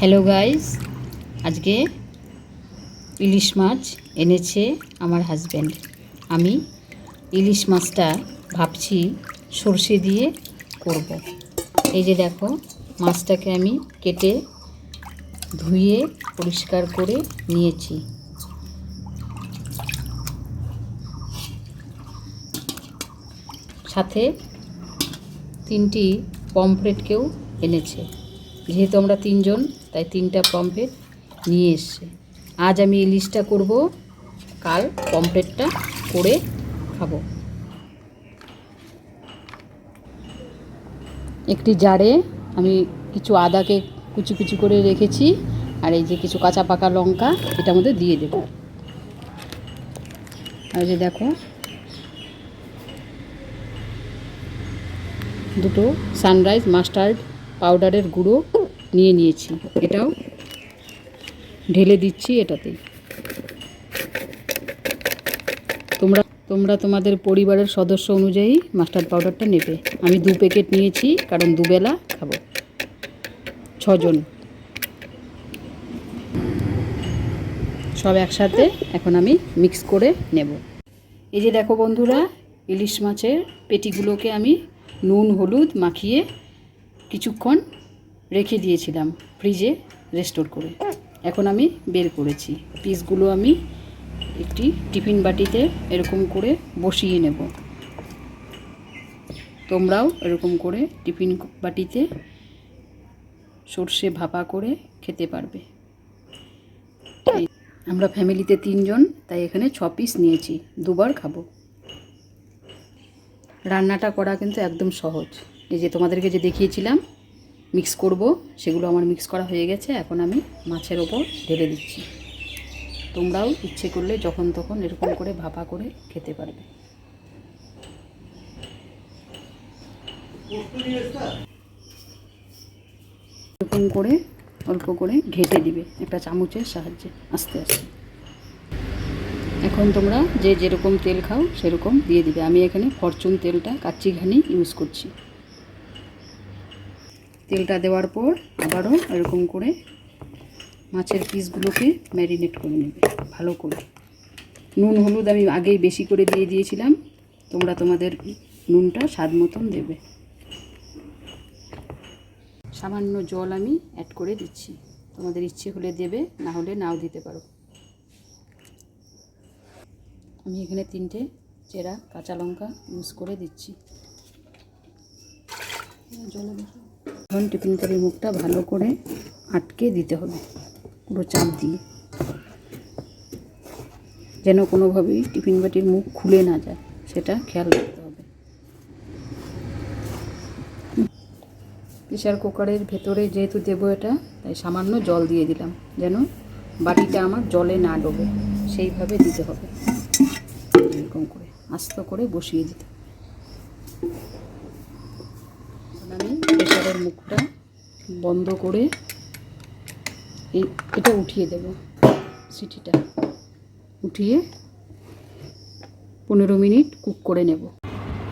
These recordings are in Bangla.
হ্যালো গাইস, আজকে ইলিশ মাছ এনেছে আমার হাজব্যান্ড। আমি ইলিশ মাছটা ভাবছি সর্ষে দিয়ে করব। এই যে দেখো, মাছটাকে আমি কেটে ধুয়ে পরিষ্কার করে নিয়েছি। সাথে 3টি পমফ্রেটকেও এনেছে। যেহেতু আমরা 3 জন, তাই 3টা পমফ্রেট নিয়ে এসছে। আজ আমি ইলিশটা করব, কাল পমফ্রেটটা করে খাবো। একটি জারে আমি কিছু আদাকে কুচি কুচি করে রেখেছি, আর এই যে কিছু কাঁচা পাকা লঙ্কা এটার মধ্যে দিয়ে দেব। আর যে দেখো, দুটো সানরাইজ মাস্টার্ড পাউডারের গুঁড়ো নিয়ে নিয়েছি, এটাও ঢেলে দিচ্ছি এটাতেই। তোমরা তোমাদের পরিবারের সদস্য অনুযায়ী মাস্টার্ড পাউডারটা নেবে। আমি 2 প্যাকেট নিয়েছি, কারণ দুবেলা খাবো, 6 জন। সব একসাথে এখন আমি মিক্স করে নেব। এই যে দেখো বন্ধুরা, ইলিশ মাছের পেটিগুলোকে আমি নুন হলুদ মাখিয়ে কিছুক্ষণ রেখে দিয়েছিলাম ফ্রিজে রেস্টোর করে। এখন আমি বের করেছি। পিসগুলো আমি একটি টিফিন বাটিতে এরকম করে বসিয়ে নেব। তোমরাও এরকম করে টিফিন বাটিতে সর্ষে ভাপা করে খেতে পারবে। আমরা ফ্যামিলিতে 3 জন, তাই এখানে 6 পিস নিয়েছি, 2বার খাবো। রান্নাটা করা কিন্তু একদম সহজ। এই যে তোমাদেরকে যে দেখিয়েছিলাম মিক্স করব, সেগুলো আমার মিক্স করা হয়ে গেছে। এখন আমি মাছের ওপর ঢেলে দিচ্ছি। তোমরাও ইচ্ছে করলে যখন তখন এরকম করে ভাপা করে খেতে পারবে। এরকম করে অল্প করে ঘেটে দিবে একটা চামচের সাহায্যে, আস্তে আস্তে। এখন তোমরা যে যেরকম তেল খাও সেরকম দিয়ে দিবে। আমি এখানে ফরচুন তেলটা কাচ্চি ঘানি ইউজ করছি। তেলটা দেওয়ার পর আবারও এরকম করে মাছের পিসগুলোকে ম্যারিনেট করে নেবে ভালো করে। নুন হলুদ আমি আগেই বেশি করে দিয়ে দিয়েছিলাম, তোমরা তোমাদের নুনটা স্বাদ মতন দেবে। সামান্য জল আমি অ্যাড করে দিচ্ছি, তোমাদের ইচ্ছে হলে দেবে, না হলে নাও দিতে পারো। আমি এখানে 3টে চেরা কাঁচা লঙ্কা ইউজ করে দিচ্ছি। এখন টিফিন কারির মুখটা ভালো করে আটকে দিতে হবে, পুরো চাপ দিয়ে, যেন কোনোভাবেই টিফিন বাটির মুখ খুলে না যায়, সেটা খেয়াল রাখতে হবে। প্রেসার কুকারের ভেতরে যেহেতু দেবো এটা, তাই সামান্য জল দিয়ে দিলাম, যেন বাটিটা আমার জলে না ডোবে, সেইভাবে দিতে হবে। এরকম করে আস্ত করে বসিয়ে দিতে হবে। আমি প্রেসারের মুখটা বন্ধ করে এটা উঠিয়ে দেব। সিটিটা উঠিয়ে 15 মিনিট কুক করে নেব।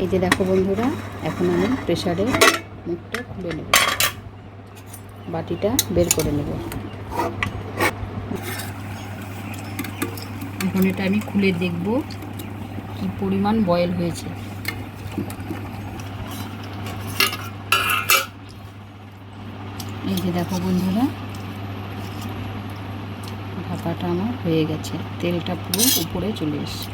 এই যে দেখো বন্ধুরা, এখন আমি প্রেসারের মুখটা খুলে নেব, বাটিটা বের করে নেব। এখন এটা আমি খুলে দেখব কি পরিমাণ বয়েল হয়েছে। এই যে দেখো বন্ধুরা, ভাপাটা আমার হয়ে গেছে, তেলটা পুরো উপরে চলে এসেছে।